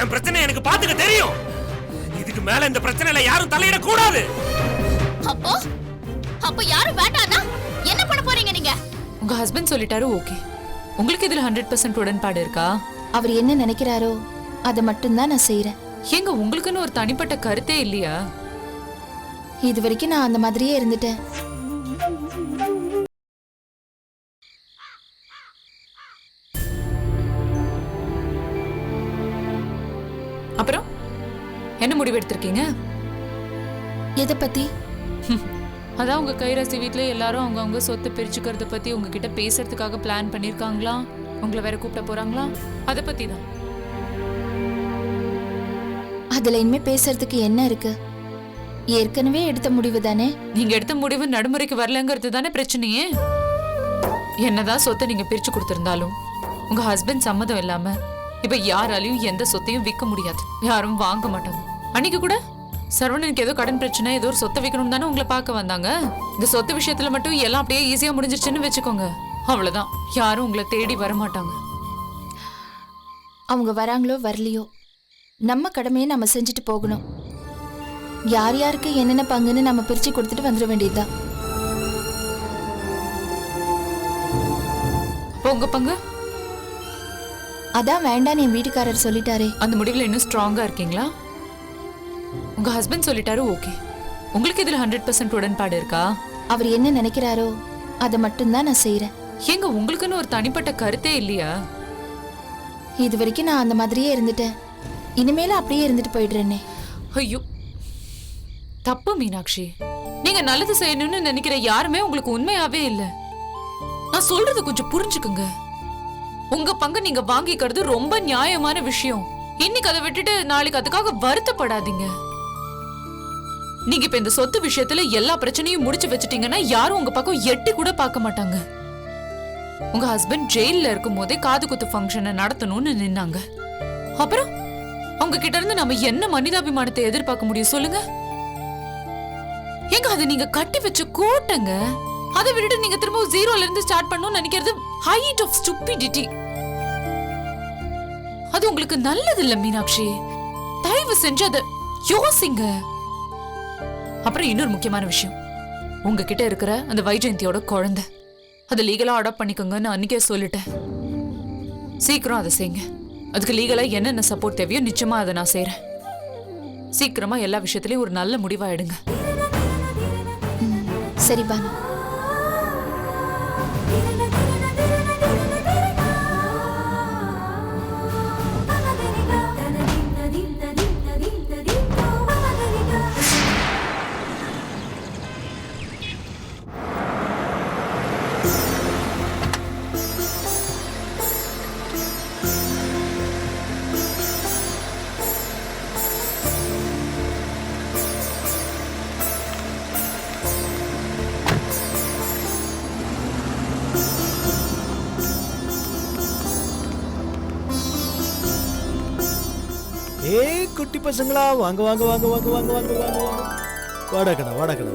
என் பிரச்சனை எனக்கு பாத்துக்க தெரியும். இதுக்கு மேல இந்த பிரச்சனையில யாரும் தலையிட கூடாது. அப்போ யாரும் வேண்டானா என்ன பண்ண போறீங்க நீங்க? உங்க ஹஸ்பண்ட் சொல்லிட்டாரு, ஓகே. உங்களுக்கு இதுல 100% உடன்பாடு இருக்கா? அவர் என்ன நினைக்கிறாரோ அதை மட்டும்தான் நான் செய்யறேன். ஏங்க உங்களுக்குன்னு ஒரு தனிப்பட்ட கருத்தே இல்லையா? இது வரைக்கும் நான் அந்த மாதிரியே இருந்துட்டேன். அப்புறம் என்ன முடிவு எடுத்திருக்கீங்க? எதை பத்தி? அதான் உங்க கைராசி வீட்டுல எல்லாரும் அவங்க சொத்தை பிரிச்சுக்கிறத பத்தி உங்ககிட்ட பேசுறதுக்காக பிளான் பண்ணிருக்காங்களா? உங்களை வேற கூப்பிட போறாங்களா? அத பத்தி தான். அதுல இனிமே பேசுறதுக்கு என்ன இருக்கு? ஏற்கனவே எடுத்த முடிவு தானே. நீங்க எடுத்த முடிவு நடைமுறைக்கு வரலங்கிறது தானே பிரச்சனையே. என்னதான் சொத்தை நீங்க பிரிச்சு கொடுத்திருந்தாலும் உங்க ஹஸ்பண்ட் சம்மதம் இல்லாம இப்ப யாராலையும் எந்த சொத்தையும் விற்க முடியாது, யாரும் வாங்க மாட்டாங்க. அன்னைக்கு கூட சரவணனுக்கு ஏதோ கடன் பிரச்சனை, ஏதோ ஒரு சொத்தை விற்கணும் தானே உங்களை பார்க்க வந்தாங்க. இந்த சொத்து விஷயத்துல மட்டும் எல்லாம் அப்படியே ஈஸியா முடிஞ்சிருச்சுன்னு வச்சுக்கோங்க, அவ்வளவுதான், யாரும் உங்களை தேடி வர மாட்டாங்க. அவங்க வராங்களோ வரலையோ நம்ம கடமையை நம்ம செஞ்சுட்டு போகணும். யார் யாருக்கு என்னென்ன பங்குன்னு நம்ம பிரிச்சு கொடுத்துட்டு வந்துட வேண்டியதுதான். உங்க பங்கு அதான் வேண்டான்னு என் வீட்டுக்காரர் சொல்லிட்டாரே. அந்த முடிவுல இன்னும் ஸ்ட்ராங்கா இருக்கீங்களா? உங்க ஹஸ்பண்ட் சொல்லிட்டாரு, ஓகே. உங்களுக்கு இதுல 100% உடன்பாடு இருக்கா? அவர் என்ன நினைக்கிறாரோ அதை மட்டும்தான் நான் செய்யறேன். ஏங்க உங்களுக்குன்னு ஒரு தனிப்பட்ட கருத்தே இல்லையா? இது வரைக்கும் நான் அந்த மாதிரியே இருந்துட்டேன். இனிமேல அப்படியே இருந்துட்டு போயிடுறேனே. ஐயோ தப்பு மீனாட்சி. நீங்க நல்லது செய்யணும்னு நினைக்கிற யாருமே உங்களுக்கு உண்மையாவே இல்ல. நான் சொல்றது கொஞ்சம் புரிஞ்சுக்குங்க. உங்க பங்கு நீங்க வாங்கிக்கிறது ரொம்ப நியாயமான விஷயம். இன்னைக்கு அதை விட்டுட்டு நாளைக்கு அதுக்காக வருத்தப்படாதீங்க. நீங்க இப்ப இந்த சொத்து விஷயத்துல எல்லா பிரச்சனையும் முடிச்சு வச்சிட்டீங்கன்னா யாரும் உங்க பக்கம் எட்டி கூட பார்க்க மாட்டாங்க. உங்க ஹஸ்பண்ட் ஜெயில இருக்கும் போதே காது குத்து ஃபங்க்ஷனை நடத்தணும்னு நின்னாங்க. அப்புறம் அவங்க கிட்ட இருந்து நம்ம என்ன மனிதாபிமானத்தை எதிர்பார்க்க முடியும் சொல்லுங்க? எங்க அது நீங்க கட்டி வச்ச கோட்டைங்க. அதை விட்டுட்டு நீங்க திரும்ப ஜீரோல இருந்து ஸ்டார்ட் பண்ணணும்னு நினைக்கிறது ஹைட் ஆஃப் ஸ்டூபிடிட்டி. அது உங்களுக்கு நல்லது இல்ல மீனாட்சி. தயவு செஞ்சு அதை யோசிங்க. அப்புறம் இன்னொரு முக்கியமான விஷயம், உங்ககிட்ட இருக்கிற அந்த வைஜெயந்தியோட குழந்தை அதை லீகலா அடாப்ட் பண்ணிக்கோங்கன்னு அன்னைக்கே சொல்லிட்டேன். சீக்கிரம் அதை செய்யுங்க. அதுக்கு லீகலா என்னென்ன சப்போர்ட் தேவையோ நிச்சயமா அதை நான் செய்யறேன். சீக்கிரமா எல்லா விஷயத்திலயும் ஒரு நல்ல முடிவா எடுங்க. சரி பானு. ஏய் குட்டி பசங்களா, வாங்க வாங்க வாங்க வாங்க வாங்க வாங்க வாங்க வாங்க. வாடகடா வாடகடா.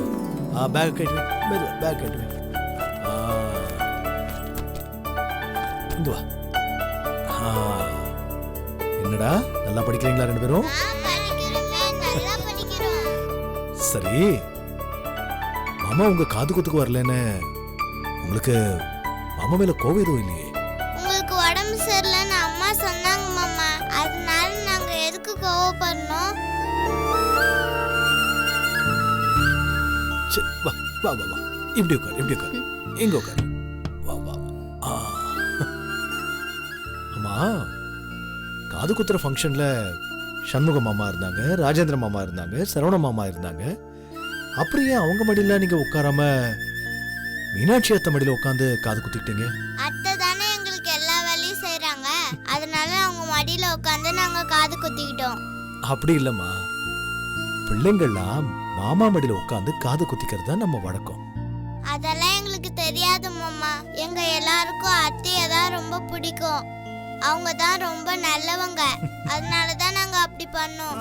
பேக் கட்டி மெது, பேக் கட்டி இங்க வா. என்னடா நல்லா படிக்கிறீங்களா ரெண்டு பேரும்? சரி, மாமா உங்க காது குத்துக்கு வரலன்னு உங்களுக்கு மாமா மேல கோவம் எதுவும் இல்லையே? உங்களுக்கு உடம்பு சரியில்லைன்னு அம்மா சொன்னாங்க மாமா, அதனால நாங்க எதுக்கு கோவப்படணும்? வா வா வா வா, இப்படி உட்கார், இப்படி உட்கார், எங்க உட்கார், வா வா. அம்மா, காது குத்துற ஃபங்க்ஷன்ல சண்முக மாமா இருந்தாங்க, ராஜேந்திர மாமா இருந்தாங்க, சரவண மாமா இருந்தாங்க. அப்படியே அவங்க மடியில நீங்க உட்காராம மீனாட்சி அத்தை மடியில உட்காந்து காது குத்திக்கிட்டீங்க? அத்தை தானே எங்களுக்கு எல்லா வேலையும் செய்றாங்க, அதனால அவங்க மடியில உட்காந்து நாங்க காது குத்திக்கிட்டோம். அப்படி இல்லம்மா, பிள்ளைங்கள்லாம் மாமா மடியில உட்காந்து காது குத்திக்கிறது தான் நம்ம வழக்கம். அதெல்லாம் எங்களுக்கு தெரியாது மாமா. எங்க எல்லாருக்கும் அத்தையை தான் ரொம்ப பிடிக்கும். அவங்க தான் ரொம்ப நல்லவங்க, அதனால தான் நாங்க அப்படி பண்ணோம்.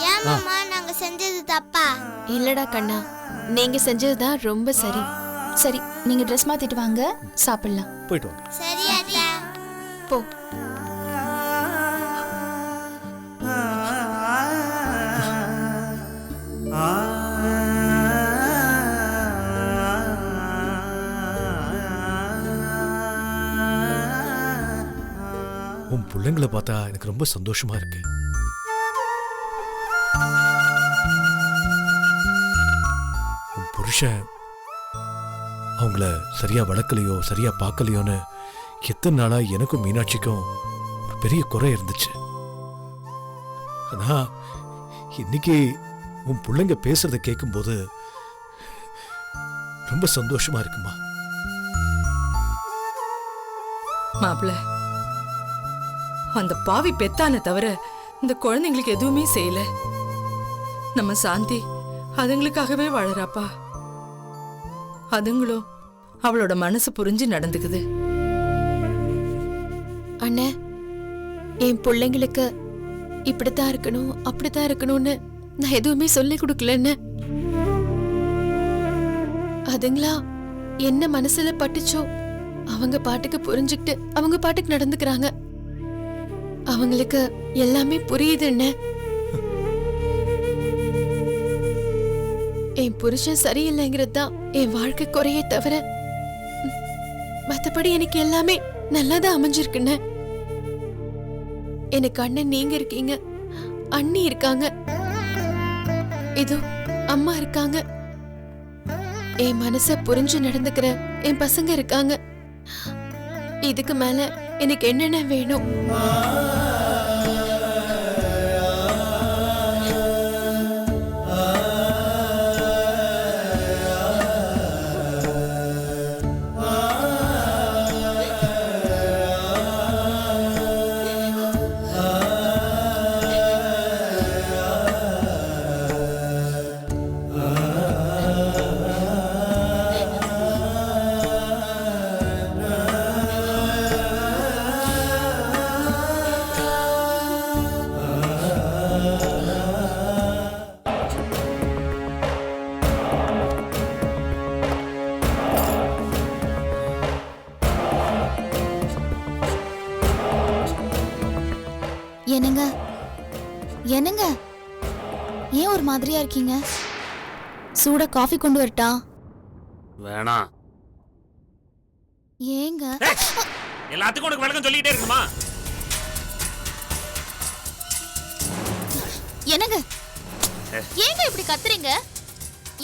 ஏன் மாமா, நாங்க செஞ்சது தப்பா? இல்லடா கண்ணா, நீங்க செஞ்சதுதான் ரொம்ப சரி. சரி நீங்க ட்ரெஸ் மாத்திட்டு வாங்க, சாப்பிடலாம். போயிட்டு வாங்க. சரி அத்தை. போ. உன் பிள்ளைங்களை பார்த்தா எனக்கு ரொம்ப சந்தோஷமா இருக்கு. உன் புருஷன் அவங்கள சரியா வளர்க்கலையோ சரியா பார்க்கலையோன்னு எத்தனை நாளா எனக்கும் மீனாட்சிக்கும் ஒரு பெரிய குறை இருந்துச்சு. ஆனா இன்னைக்கு உன் பிள்ளைங்க பேசுறத கேட்கும்போது ரொம்ப சந்தோஷமா இருக்குமா. மாப்பிள்ள, அந்த பாவி பெத்தான தவிர இந்த குழந்தைங்களுக்கு எதுவுமே செய்யல. நம்ம சாந்தி அதுங்களுக்காகவே வாழறாப்பா. அதுங்களும் அவளோட மனசு புரிஞ்சு நடந்துக்குது. அண்ணே, என் பிள்ளைங்களுக்கு இப்படித்தான் இருக்கணும் அப்படித்தான் இருக்கணும்னு நான் எதுவுமே சொல்லி கொடுக்கலன்னு. அதுங்களா என்ன மனசுல பட்டுச்சோ அவங்க பாட்டுக்கு புரிஞ்சுக்கிட்டு அவங்க பாட்டுக்கு நடந்துக்கிறாங்க. அவங்களுக்கு எல்லாமே புரியுதுன்னு. என் புருஷன் சரியில்லைங்கிறது தான் என் வாழ்க்கை குறையே தவிர மத்தபடி எனக்கு எல்லாமே நல்லாதான் அமைஞ்சிருக்குன்னு. எனக்கு அண்ணன் நீங்க இருக்கீங்க, அண்ணி இருக்காங்க, இதோ அம்மா இருக்காங்க, என் மனச புரிஞ்சு நடந்துக்கிற என் பசங்க இருக்காங்க. இதுக்கு மேல எனக்கு என்னென்ன வேணும்? என்னங்க என்னங்க, ஏன் ஒரு மாதிரியா இருக்கீங்க? சூடா காஃபி கொண்டு வரட்டா? வேணாம். ஏங்க? எல்லாத்துக்கும் உனக்கு விளக்கம் சொல்லிட்டே இருக்குமா? என்னங்க ஏங்க இப்படி கத்துறீங்க?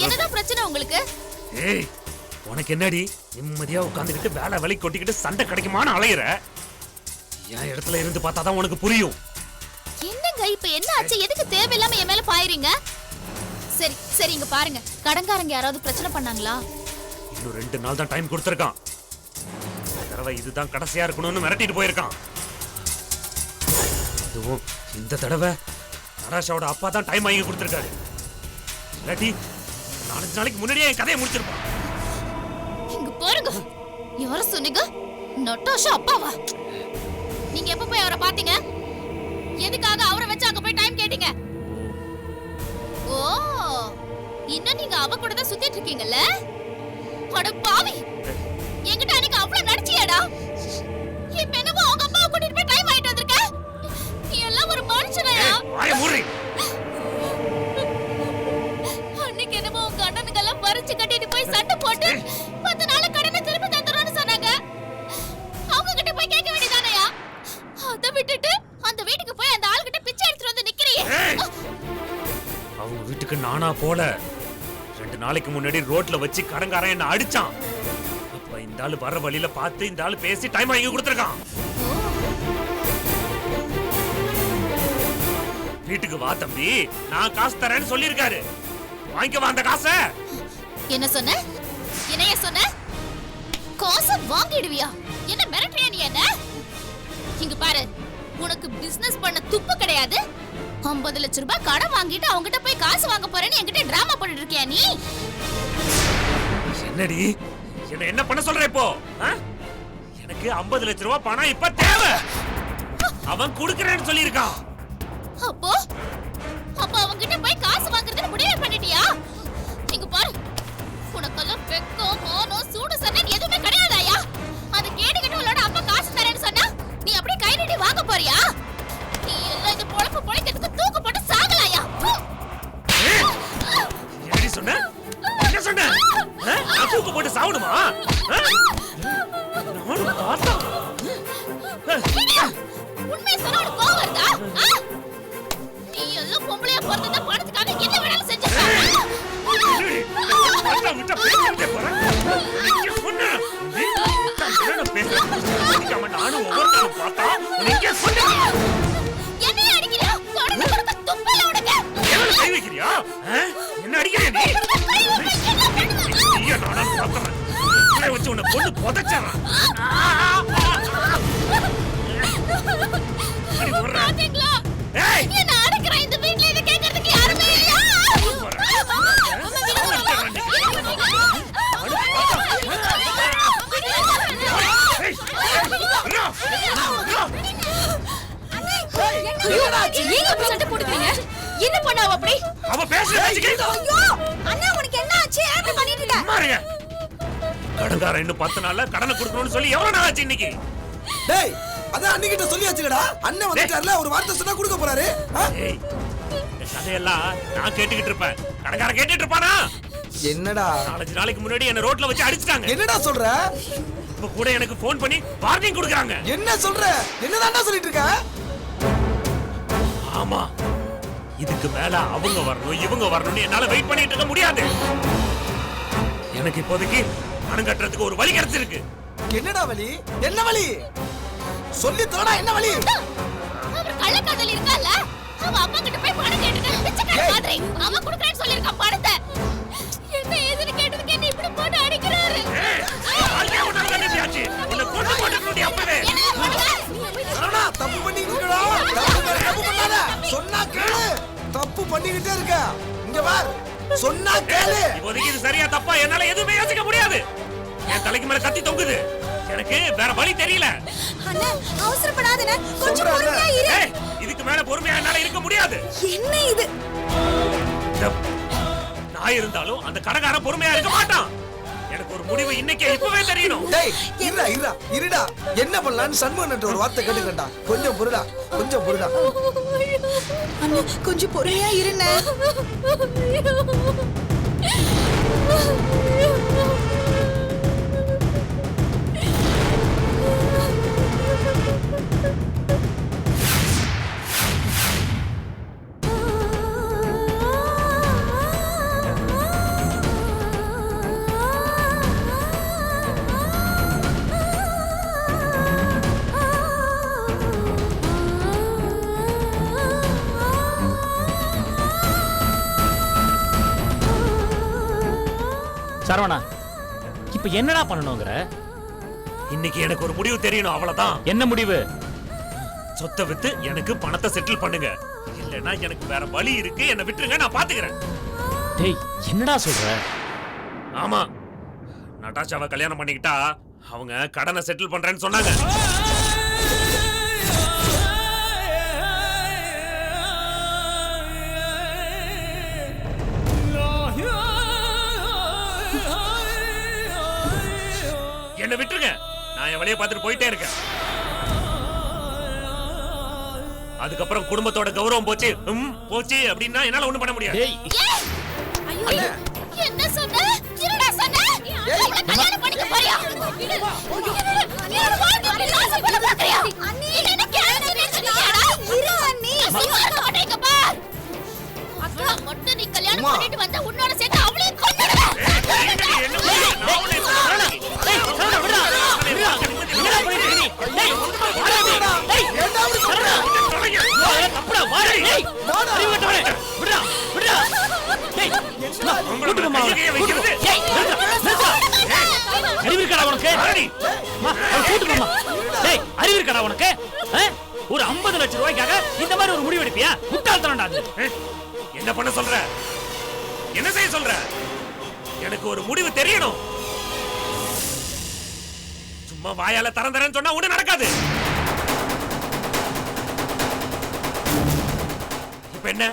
என்னதான் பிரச்சனை உங்களுக்கு? ஏய், உனக்கு என்னடி நிம்மதியா உட்காந்துக்கிட்டு வேலை வலி கொட்டிக்கிட்டு சண்டை கிடைக்குமான்னு அலையிற? என் இடத்துல இருந்து பார்த்தாதான் உனக்கு புரியும். என்னங்க இப்ப என்ன ஆச்சு? எதுக்கு தேவையில்லாம என் மேல பாயறீங்க? சரி சரி, இங்க பாருங்க, கடன்காரங்க யாராவது பிரச்சனை பண்ணாங்களா? இன்னும் 2 நாள் தான் டைம் கொடுத்திருக்கான். இந்த தடவை இதுதான் கடைசியா இருக்கணும்னு மிரட்டிட்டு போயிருக்கான். அதுவும் இந்த தடவை நராஷாவோட அப்பா தான் டைம் வாங்கி கொடுத்திருக்காரு. இல்லாட்டி 4 நாளைக்கு முன்னாடியே என் கதையை முடிச்சிருப்பான். இங்க பாருங்க, யார சொன்னீங்க? நட்டாஷா அப்பாவா? நீங்க எப்ப போய் அவரை பாத்தீங்க? எதுக்காக அவரை வச்சு அங்க போய் டைம் கேட்டீங்க? ஓ, இன்னும் நீங்க அவ கூட தான் சுத்திட்டு இருக்கீங்கல்ல? அட பாவி, என்கிட்ட அன்னைக்கு அவ்வளவு நடிச்சியாடா? இப்ப என்னமோ அவங்க அம்மாவை கூட்டிட்டு போய் டைம் ஆயிட்டு வந்திருக்க? நீ எல்லாம் ஒரு மனுஷனையா? வாயை மூடு. அன்னைக்கு என்னமோ உங்க அண்ணனுங்க எல்லாம் பறிச்சு கட்டிட்டு போய் சண்டை போட்டு 10 நாள் கடனை திருப்பி தந்துறோம்னு சொன்னாங்க. அவங்க கிட்ட போய் கேட்க வேண்டியதானயா? அத விட்டுட்டு அந்த வீட்டுக்கு போய் அந்த ஆள்கிட்ட பிச்சை எடுத்துட்டு வந்து நிக்கிறியே. அவங்க வீட்டுக்கு நானா போல. 2 நாளைக்கு முன்னாடி ரோட்ல வச்சு கடன்காரன் என்ன அடிச்சான். அப்ப இந்த ஆளு வர வழியில பார்த்து இந்த ஆளு பேசி டைம் வாங்கி கொடுத்திருக்கான். வீட்டுக்கு வா தம்பி, நான் காசு தரேன்னு சொல்லியிருக்காரு. வாங்கிக்க அந்த காசை. என்ன சொன்ன? என்னைய சொன்ன? காசை வாங்கிடுவியா? என்ன மிரட்டுறியா நீ என்ன? இங்க பாரு, உனக்கு பிசினஸ் பண்ண துப்பு கிடையாது. 50 லட்சம் ரூபாய் கடன் வாங்கிட்டு அவங்க கிட்ட போய் காசு வாங்க போறேன்னு என்கிட்ட டிராமா பண்ணிட்டு இருக்கியா நீ? என்னடி என்ன பண்ண சொல்ற இப்போ? எனக்கு 50 லட்சம் ரூபாய் பணம் இப்ப தேவை. அவன் குடுக்கறேன்னு சொல்லியிருக்கான். அப்போ அவங்க கிட்ட போய் காசு வாங்குறதுன்னு முடிவு பண்ணிட்டியா? இங்க பாரு, உனக்கெல்லாம் வெக்கம் மானம் சூடு சண்டைன்னு எதுவுமே கிடையாதாயா? அது கேட்டுக்கிட்டு உன்னோட அப்பா காசு தரேன்னு சொன்னா நீ அப்படியே கை நீட்டி வாங்க போறியா? நீ எல்லாம் இந்த பொழப்பு பொழைக்கிறதுக்கு தூக்கு போட்டு சாகலாயா? என்னடி சொன்ன? என்ன சொன்ன? நான் தூக்கு போட்டு சாவணுமா? நானும் பார்த்தா உண்மையை சொன்னா உனக்கு கோவம் வருதா? நீ எல்லாம் பொம்பளையா பிறந்ததா பணத்துக்காக என்ன வேணாலும் செஞ்சிருக்க. நானும் ஒவ்வொரு நாளும் பார்த்தா என்னைய அடிக்கிறியா? தொடர்ந்து கொடுக்க துப்பல உனக்கு. எவ்வளவு கை வைக்கிறியா? என்ன அடிக்கிறியா நீ? நீயா நானும் பார்த்தவன். இவனை வச்சு உன்னை பொண்ணு புதைச்சான். பாத்தீங்களா? ஏய் என்ன அடக்குற இந்த வீட்ல இத கேட்கிறதுக்கு யாருமே இல்லையா? நீங்க அப்படி சண்டை போடுறீங்க? என்ன பண்ணாவ அப்படி? அவ பேசுற பேச்சுக்கு ஐயோ அண்ணா உனக்கு என்ன ஆச்சு? ஏன் பண்ணிட்டு இருக்க? மாறுங்க. கடன்காரன் இன்னும் 10 நாள்ல கடனை கொடுக்கணும்னு சொல்லி எவ்வளவு நாள் ஆச்சு இன்னைக்கு? டேய் அதான் அண்ணிகிட்ட சொல்லியாச்சுடா. அண்ணன் வந்துட்டார்ல ஒரு வார்த்தை சொன்னா கொடுக்க போறாரு. ஏய் இந்த கதையெல்லாம் நான் கேட்டுக்கிட்டு இருப்பேன். கடன்காரன் கேட்டுட்டு இருப்பானா? என்னடா 4 நாளைக்கு முன்னாடி என்ன ரோட்ல வச்சு அடிச்சிட்டாங்க. என்னடா சொல்ற? இப்ப கூட எனக்கு ஃபோன் பண்ணி வார்னிங் கொடுக்கறாங்க. என்ன சொல்ற? என்னதான்டா சொல்லிட்டு இருக்க? ஆமா இதுக்கு மேல அவங்க வரணும் இவங்க வரணும்னு என்னால வெயிட் பண்ணிட்டு இருக்க முடியாது. எனக்கு இப்போதைக்கு பணம் கட்டுறதுக்கு ஒரு வழி கிடைச்சிருக்கு. என்னடா வழி? என்ன வழி? சொல்லி தோடா என்ன வழி? அவர் கள்ளக்காதல் இருக்கால? அவ அம்மா கிட்ட போய் பணம் கேட்டுட்டு பிச்சைக்கார மாதிரி அவன் குடுக்கறேன்னு சொல்லிருக்கான் பணத்தை. என்ன ஏதுன்னு கேட்டதுக்கு என்ன இப்படி போட்டு அடிக்கிறாரு? வாழ்க்கைய உன்னால தான் பேச்சு. உன்னை கொண்டு போட்டு அப்பவே. சரவணா தப்பு பண்ணிட்டு இருக்கடா. தப்பு பண்ணாத. சொன்னா கேளு. தப்பு பண்ணிக்கிட்டே இருக்க. இங்க வா. சொன்னா கேளு. இப்போதைக்கு இது சரியா தப்பா என்னால எதுவுமே யோசிக்க முடியாது. என் தலைக்கு மேல கத்தி தொங்குது. எனக்கு வேற வழி தெரியல. அண்ணா அவசரப்படாதே. கொஞ்சம் பொறுமையா இரு. ஏய் இதுக்கு மேல பொறுமையா என்னால இருக்க முடியாது. என்ன இது? நான் இருந்தாலும் அந்த கடைக்காரன் பொறுமையா இருக்க மாட்டான். எனக்கு ஒரு முடிவு இன்னைக்கே இப்பவே தெரியணும். டேய் இருடா. என்ன பண்ணலாம்னு சண்முகன்ட்ட ஒரு வார்த்தை கேட்டுக்கடா. கொஞ்சம் பொறுடா. அண்ணா கொஞ்சம் பொறுமையா இருண்ணே. சரவணா இப்ப என்னடா பண்ணணும்ங்கற? இன்னைக்கு எனக்கு ஒரு முடிவு தெரியணும் அவ்வளவுதான். என்ன முடிவு? சொத்தை வித்து எனக்கு பணத்தை செட்டில் பண்ணுங்க. இல்லனா எனக்கு வேற வழி இருக்கு. என்ன விட்டுருங்க நான் பாத்துக்கிறேன். டேய் என்னடா சொல்ற? ஆமா நட்டாஷாவை கல்யாணம் பண்ணிக்கிட்டா அவங்க கடனை செட்டில் பண்றேன்னு சொன்னாங்க. என்ன விட்டுருங்க. நான் என் வழியை பார்த்துட்டு போயிட்டே இருக்கேன். அதுக்கப்புறம் குடும்பத்தோட கௌரவம் போச்சு அப்படின்னா என்னால ஒண்ணும் பண்ண முடியாது. ஐயோ என்ன சொன்ன? இருடா சொன்ன. அவளை கல்யாணம் பண்ணிக்க போறியா? நீ வாழ்க்கையை நாசம் பண்ண பார்க்கறியா? நீ என்ன கேட்க நினைச்சியாடா? இரு அண்ணி. சும்மா மாட்டேங்க பார். அக்கா மட்டும் நீ கல்யாணம் பண்ணிட்டு வந்தா உன்னோட சேர்த்து அவளையும் கொன்னுடுவேன். அறிவிருக்கடா உனக்கு? ஒரு 50 லட்சம் ரூபாய்க்காக இந்த மாதிரி ஒரு முடிவு எடுப்பியா? முட்டாள்தனம்டா அது. என்ன பண்ண சொல்ற? என்ன செய்ய சொல்ற? எனக்கு ஒரு முடிவு தெரியணும். சும்மா வாயால தரேன்னு சொன்னா ஒண்ணு நடக்காது. இப்ப என்ன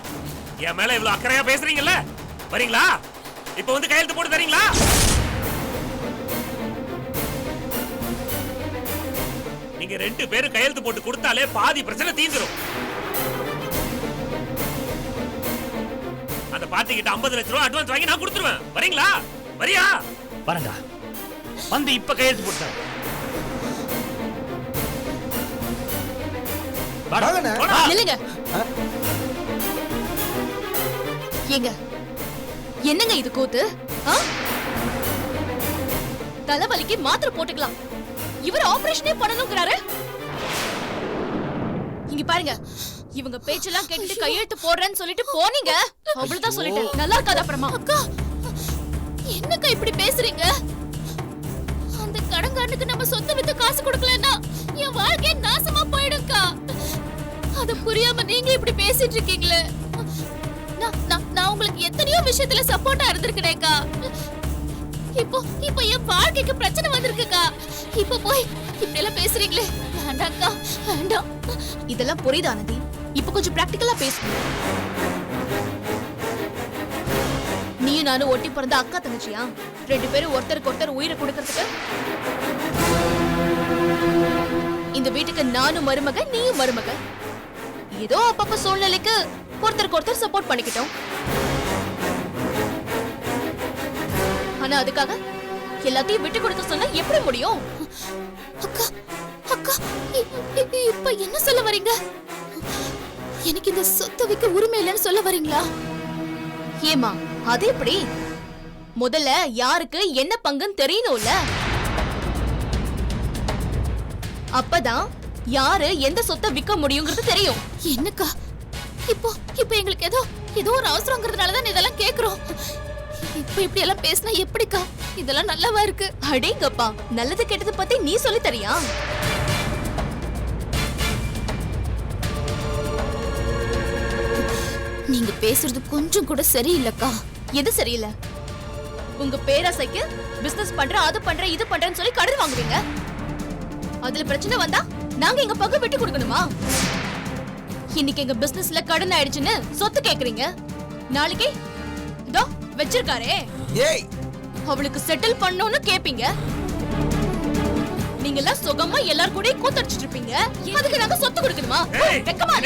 என் மேல இவ்வளவு அக்கறையா பேசுறீங்கல்ல? வரீங்களா? இப்ப வந்து கையெழுத்து போட்டு தரீங்களா? நீங்க 2 பேரும் கையெழுத்து போட்டு கொடுத்தாலே பாதி பிரச்சனை தீந்துரும். அந்த பாட்டிக்கிட்ட 50 லட்சம் ரூபாய் அட்வான்ஸ் வாங்கி நான் கொடுத்துருவேன். வரீங்களா? வரியா? வரங்க. வந்து இப்ப கையெழுத்து போட்டாங்க. இல்லங்க. ஏங்க என்னங்க இது கூத்து? தலைவலிக்கு மாத்திரை போட்டுக்கலாம். இவர் ஆபரேஷனே பண்ணணும்ங்கறாரு. இங்க பாருங்க, இவங்க பேச்செல்லாம் கேட்டுட்டு கையெழுத்து போடுறேன்னு சொல்லிட்டு போனீங்க. அவ்வளவுதான் சொல்லிட்டேன். நல்லா இருக்காது அப்புறமா. அக்கா என்னக்கா இப்படி பேசுறீங்க? அந்த கடன்காரனுக்கு நம்ம சொந்த வித்து காசு கொடுக்கலன்னா என் வாழ்க்கையே நாசமா போயிடும்க்கா. அது புரியாம நீங்க இப்படி பேசிட்டு இருக்கீங்களே. நான் உங்களுக்கு எத்தனையோ விஷயத்துல சப்போர்ட்டா இருந்திருக்கேன்க்கா. இப்போ என் வாழ்க்கைக்கு பிரச்சனை வந்திருக்குக்கா. இப்போ போய் இப்படி எல்லாம் பேசுறீங்களே. வேண்டாம்க்கா, வேண்டாம். இதெல்லாம் புரியுதா ஆனந்தி? இப்போ கொஞ்சம் பிராக்டிகலா பேசணும். நீயும் நானும் ஒட்டி பிறந்த அக்கா தங்கச்சியா? 2 பேரும் ஒருத்தருக்கு ஒருத்தர் உயிரை கொடுக்கறதுக்கு இந்த வீட்டுக்கு நானும் மருமக, நீயும் மருமக. ஏதோ அப்பப்ப சூழ்நிலைக்கு ஒருத்தருக்கு ஒருத்தர் சப்போர்ட் பண்ணிக்கிட்டோம். ஆனா அதுக்காக எல்லாத்தையும் விட்டு கொடுக்க சொன்னா எப்படி முடியும்? அக்கா அக்கா இப்ப என்ன சொல்ல வரீங்க? எனக்கு இந்த சொத்து விக்க உரிமை இல்லைன்னு சொல்ல வரீங்களா? ஏமா அது எப்படி? முதல்ல யாருக்கு என்ன பங்குன்னு தெரியணும்ல. அப்பதான் யாரு எந்த சொத்தை விற்க முடியுங்கிறது தெரியும். என்னக்கா இப்போ எங்களுக்கு ஏதோ ஒரு அவசரங்கிறதுனாலதான் இதெல்லாம் கேக்குறோம். இப்ப இப்படி எல்லாம் பேசினா எப்படிக்கா? இதெல்லாம் நல்லவா இருக்கு? அடேங்கப்பா, நல்லது கெட்டது பத்தி நீ சொல்லி தரியா? நீங்க பேசுறது கொஞ்சம் கூட சரியில்லக்கா. எது சரியில்லை? உங்க பேராசைக்கு பிசினஸ் பண்ற, அது பண்ற, இது பண்றேன்னு சொல்லி கடன் வாங்குவீங்க. அதுல பிரச்சனை வந்தா நாங்க எங்க பங்கு விட்டு கொடுக்கணுமா? இன்னைக்கு எங்க பிசினஸ்ல கடன் ஆயிடுச்சுன்னு சொத்து கேக்குறீங்க. நாளைக்கு இதோ வச்சிருக்காரே அவளுக்கு செட்டில் பண்ணணும்னு கேப்பீங்க. நீங்க எல்லாம் சுகமா எல்லார் கூடயும் கூத்தடிச்சிட்டு இருப்பீங்க. அதுக்கு நாங்க சொத்து கொடுக்கணுமா? வெக்கமா?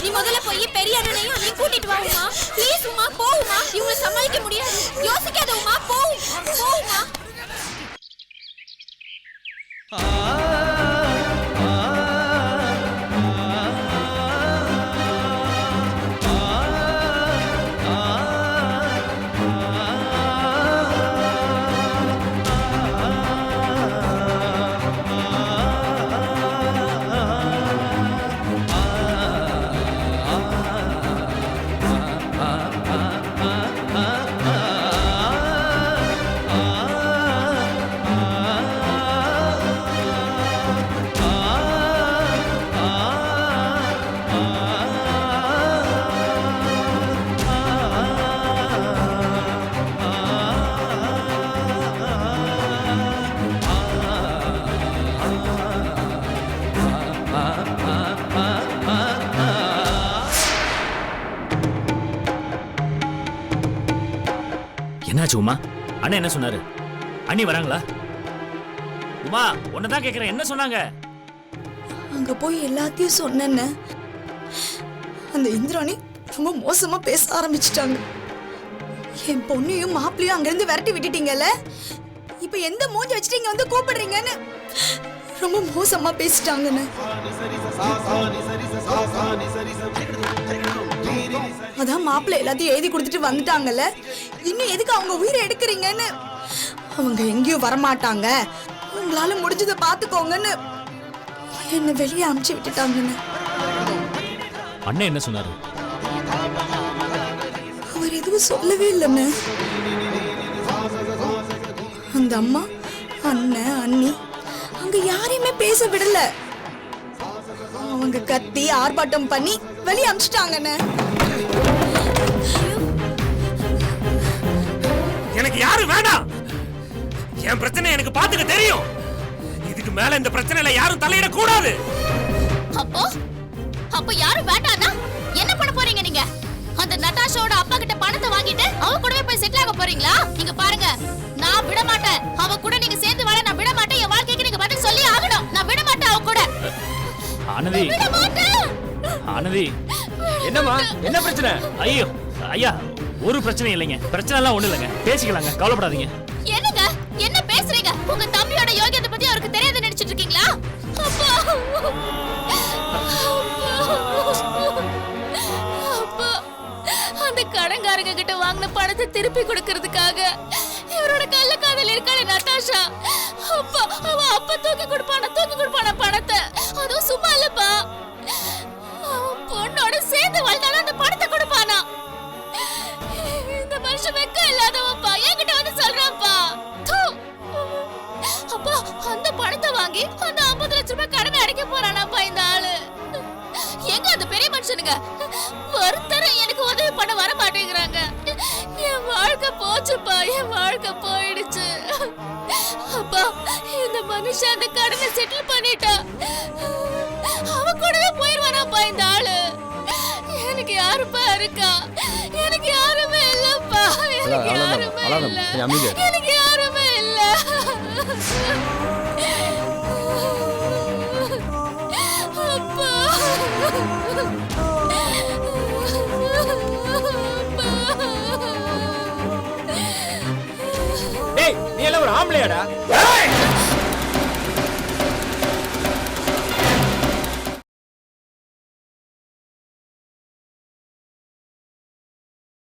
நீ முதல்ல போய் பெரிய அண்ணனையும் நீ கூட்டிட்டு வாமா. ப்ளீஸ் உமா, போவுமா. இவங்களை சமாளிக்க முடியாது. யோசிக்காத உமா, போவுமா. என்னாச்சு உமா? அண்ணா என்ன சொன்னாரு? அண்ணி வராங்களா? உமா உன்னதான் கேக்குறேன், என்ன சொன்னாங்க? அங்க போய் எல்லாத்தையும் சொன்னேன்னு அந்த இந்திராணி ரொம்ப மோசமா பேச ஆரம்பிச்சிட்டாங்க. என் பொண்ணையும் மாப்பிளையும் அங்கிருந்து விரட்டி விட்டுட்டீங்கல்ல, இப்ப எந்த மூஞ்சி வச்சுட்டு இங்க வந்து கூப்பிடுறீங்கன்னு ரொம்ப மோசமா பேசிட்டாங்கன்னு. அதான் மாப்பிள்ளை எல்லாத்தையும் எழுதி கொடுத்துட்டு வந்துட்டாங்கல்ல, இன்னும் எதுக்கு அவங்க உயிரை எடுக்கிறீங்கன்னு. அவங்க எங்கேயும் வரமாட்டாங்க, உங்களால முடிஞ்சதை பாத்துக்கோங்கன்னு என்ன வெளியே அனுப்பிச்சு விட்டுட்டாங்கன்னு. அண்ணன் என்ன சொன்னாரு? அவர் எதுவும் சொல்லவே இல்லைன்னு. அந்த அம்மா, அண்ணன், அண்ணி அங்க யாரையுமே பேச விடல. அவங்க கத்தி ஆர்ப்பாட்டம் பண்ணி வெளியே அனுப்பிச்சிட்டாங்கன்னு. எனக்கு யாரும் வேண்டாம். என் பிரச்சனை எனக்கு பாத்துக்க தெரியும். இதுக்கு மேல இந்த பிரச்சனையில யாரும் தலையிட கூடாது. அப்போ யாரும் வேண்டாம்னா என்ன பண்ண போறீங்க நீங்க? அந்த நட்டாஷாவோட அப்பா கிட்ட பணத்தை வாங்கிட்டு அவ கூடவே போய் செட்டில் ஆக போறீங்களா? நீங்க பாருங்க, நான் விட மாட்டேன். அவ கூட நீங்க சேர்ந்து வாழ நான் விட மாட்டேன். என் வாழ்க்கைக்கு நீங்க பதில் சொல்லி ஆகணும். நான் விட மாட்டேன் அவ கூட. ஆனந்தி, விட மாட்டேன். ஆனந்தி, என்னம்மா, என்ன பிரச்சனை? ஐயோ ஐயா, ஒரு பிரச்சனையும் இல்லைங்க. பிரச்சனை எல்லாம் ஒண்ணு இல்லைங்க, பேசிக்கலாங்க, கவலைப்படாதீங்க. என்னங்க என்ன பேசுறீங்க? உங்க தம்பியோட யோகியத்தை பத்தி அவருக்கு தெரியாத நினைச்சிட்டு இருக்கீங்களா? அப்பா, அப்பா, அந்த கடன்காரங்க கிட்ட வாங்கின பணத்தை திருப்பி கொடுக்கறதுக்காக இவரோட கள்ள காதல் இருக்காளே நட்டாஷா, அப்பா அவ அப்பா தூக்கி கொடுப்பானா பணத்தை. அதுவும் சும்மா இல்லப்பா, பொண்ணோட சேர்ந்து வாழ்ந்தாலும் அந்த பணத்தை கொடுப்பானா. இந்த மனுஷன் வெக்க இல்லாதவப்பா, என்கிட்ட வந்து சொல்றான்ப்பா. அப்பா, அந்த பணத்தை வாங்கி அந்த 50 லட்சம் ரூபாய் கடனை அடைக்க போறானாப்பா இந்த ஆளு. எங்க அந்த பெரிய மனுஷனுங்க ஒருத்தர் எனக்கு உதவி பண்ண வர மாட்டேங்கிறாங்க. என் வாழ்க்கை போச்சுப்பா, என் வாழ்க்கை போயிடுச்சு. அப்பா, இந்த மனுஷன் அந்த கடனை செட்டில் பண்ணிட்டா அவ கூடவே போயிருவானாப்பா இந்த ஆளு. எனக்கு யாருப்பா இருக்கா? எனக்கு யாருமே இல்லப்பா. எனக்கு யாருமே இல்ல. எனக்கு யாருமே இல்ல. அப்பா, டேய், நீ எல்லாம் ஒரு ஆம்பளையாடா?